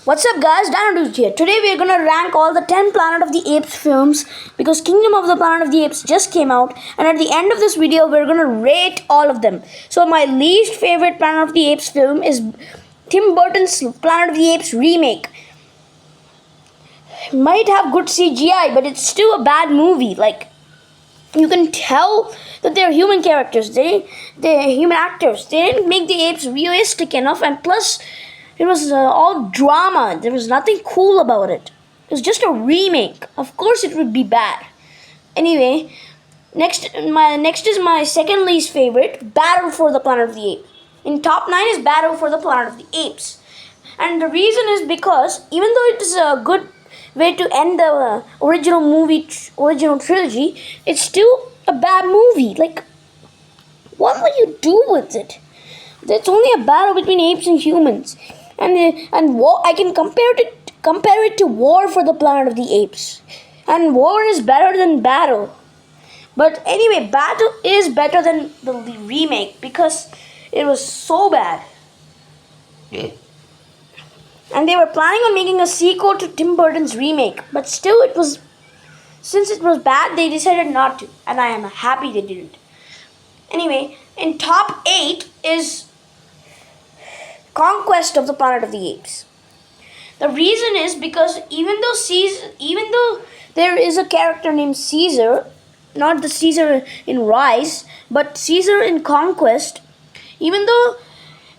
What's up guys, Danadude here. Today we are gonna rank all the 10 Planet of the Apes films because Kingdom of the Planet of the Apes just came out, and at the end of this video we're gonna rate all of them. So my least favorite Planet of the Apes film is Tim Burton's Planet of the Apes remake. It might have good CGI, but it's still a bad movie. Like, you can tell that they're human characters, they're human actors. They didn't make the apes realistic enough, and plus it was all drama. There was nothing cool about it. It was just a remake. Of course it would be bad. Anyway, next is my second least favorite, Battle for the Planet of the Apes. In top 9 is Battle for the Planet of the Apes. And the reason is because even though it is a good way to end the original trilogy, it's still a bad movie. Like, what will you do with it? It's only a battle between apes and humans, and war. I can compare it to War for the Planet of the Apes, and War is better than Battle. But anyway, Battle is better than the remake because it was so bad. And they were planning on making a sequel to Tim Burton's remake, but still since it was bad, they decided not to, and I am happy they didn't. Anyway, in top 8 is Conquest of the Planet of the Apes. The reason is because even though there is a character named Caesar, not the Caesar in Rise, but Caesar in Conquest, even though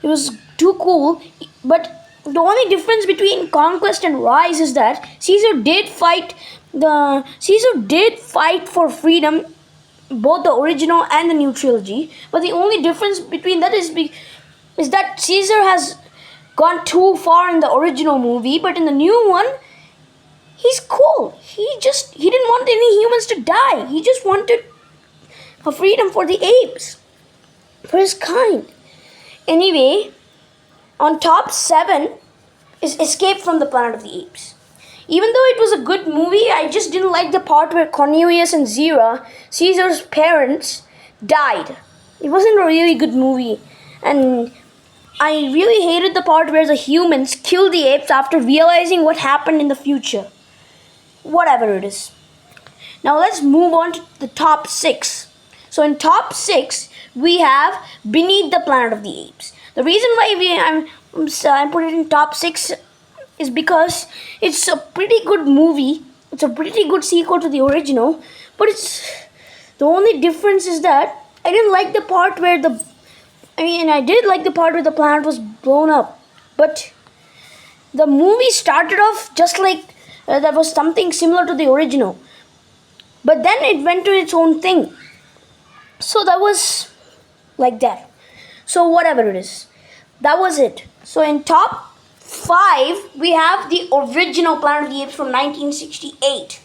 it was too cool, but the only difference between Conquest and Rise is that Caesar did fight for freedom, both the original and the new trilogy. But the only difference between that is that Caesar has gone too far in the original movie, but in the new one, he's cool. He didn't want any humans to die. He just wanted a freedom for the apes, for his kind. Anyway, on top 7 is Escape from the Planet of the Apes. Even though it was a good movie, I just didn't like the part where Cornelius and Zira, Caesar's parents, died. It wasn't a really good movie, and I really hated the part where the humans killed the apes after realizing what happened in the future. Whatever it is. Now let's move on to the top 6. So in top 6, we have Beneath the Planet of the Apes. The reason why I put it in top 6 is because it's a pretty good movie. It's a pretty good sequel to the original, but the only difference is that I didn't like the part where I did like the part where the planet was blown up, but the movie started off just like that was something similar to the original, but then it went to its own thing. So that was like that. So whatever it is, that was it. So in top 5, we have the original Planet of the Apes from 1968.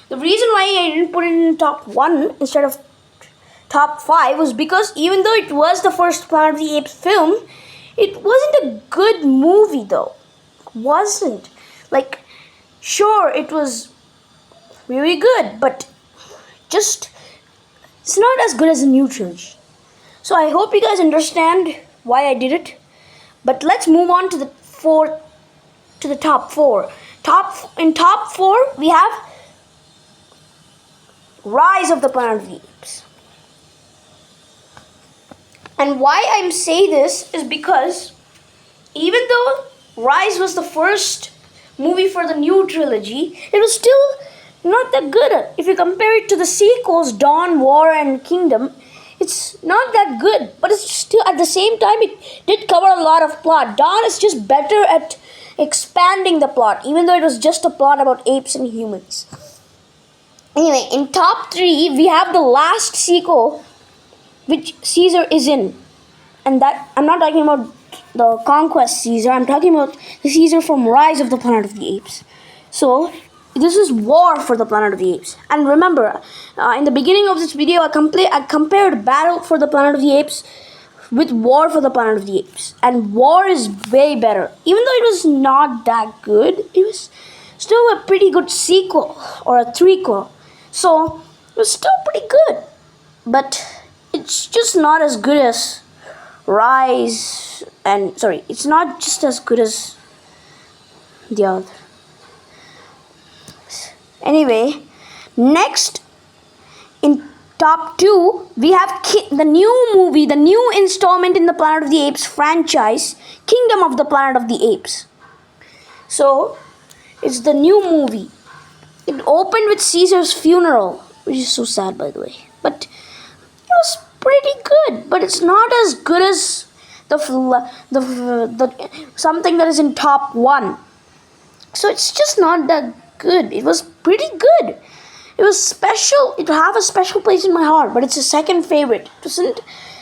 The reason why I didn't put it in top 1 instead of top 5 was because even though it was the first Planet of the Apes film, it wasn't a good movie though. It wasn't. Like, sure, it was really good, but it's not as good as the new trilogy. So I hope you guys understand why I did it. But let's move on to the top 4. In top 4, we have Rise of the Planet of the Apes. And why I'm saying this is because even though Rise was the first movie for the new trilogy, it was still not that good. If you compare it to the sequels, Dawn, War, and Kingdom, it's not that good, but it's still, at the same time, it did cover a lot of plot. Dawn is just better at expanding the plot, even though it was just a plot about apes and humans. Anyway, in top 3, we have the last sequel, which Caesar is in. And that, I'm not talking about the Conquest Caesar, I'm talking about the Caesar from Rise of the Planet of the Apes. So, this is War for the Planet of the Apes. And remember, in the beginning of this video, I compared Battle for the Planet of the Apes with War for the Planet of the Apes. And War is way better. Even though it was not that good, it was still a pretty good sequel or a threequel. So, it was still pretty good. But it's just not as good as Rise. It's not just as good as the other. Anyway, next in top 2 we have the new movie, the new installment in the Planet of the Apes franchise, Kingdom of the Planet of the Apes. So it's the new movie. It opened with Caesar's funeral, which is so sad, by the way. But it was pretty good. But it's not as good as the something that is in top 1. So it's just not that good. It was pretty good. It was special. It will have a special place in my heart. But it's a second favorite. It wasn't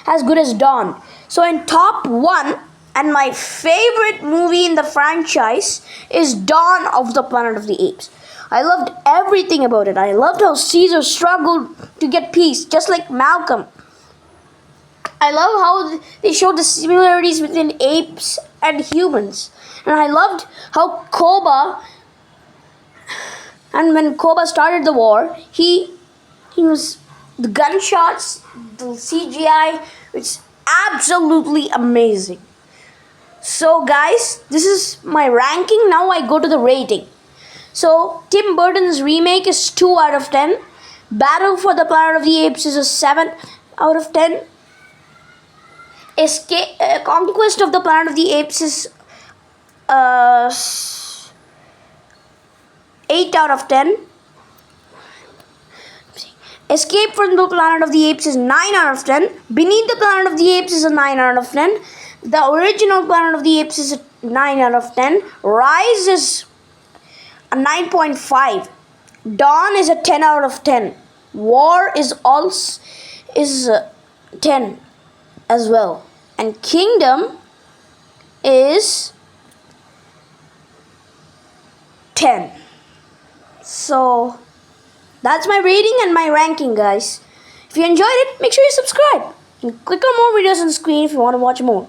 as good as Dawn. So in top 1, and my favorite movie in the franchise is Dawn of the Planet of the Apes. I loved everything about it. I loved how Caesar struggled to get peace, just like Malcolm. I love how they showed the similarities between apes and humans. And I loved how Koba, and when Koba started the war, he was, the gunshots, the CGI, it's absolutely amazing. So guys, this is my ranking. Now I go to the rating. So Tim Burton's remake is 2 out of 10. Battle for the Planet of the Apes is a 7 out of 10. Conquest of the Planet of the Apes is 8 out of 10. Escape from the Planet of the Apes is 9 out of 10. Beneath the Planet of the Apes is a 9 out of 10. The original Planet of the Apes is a 9 out of 10. Rise is a 9.5. Dawn is a 10 out of 10. War is 10 as well. And Kingdom is 10. So that's my rating and my ranking, guys. If you enjoyed it, make sure you subscribe and click on more videos on the screen if you want to watch more.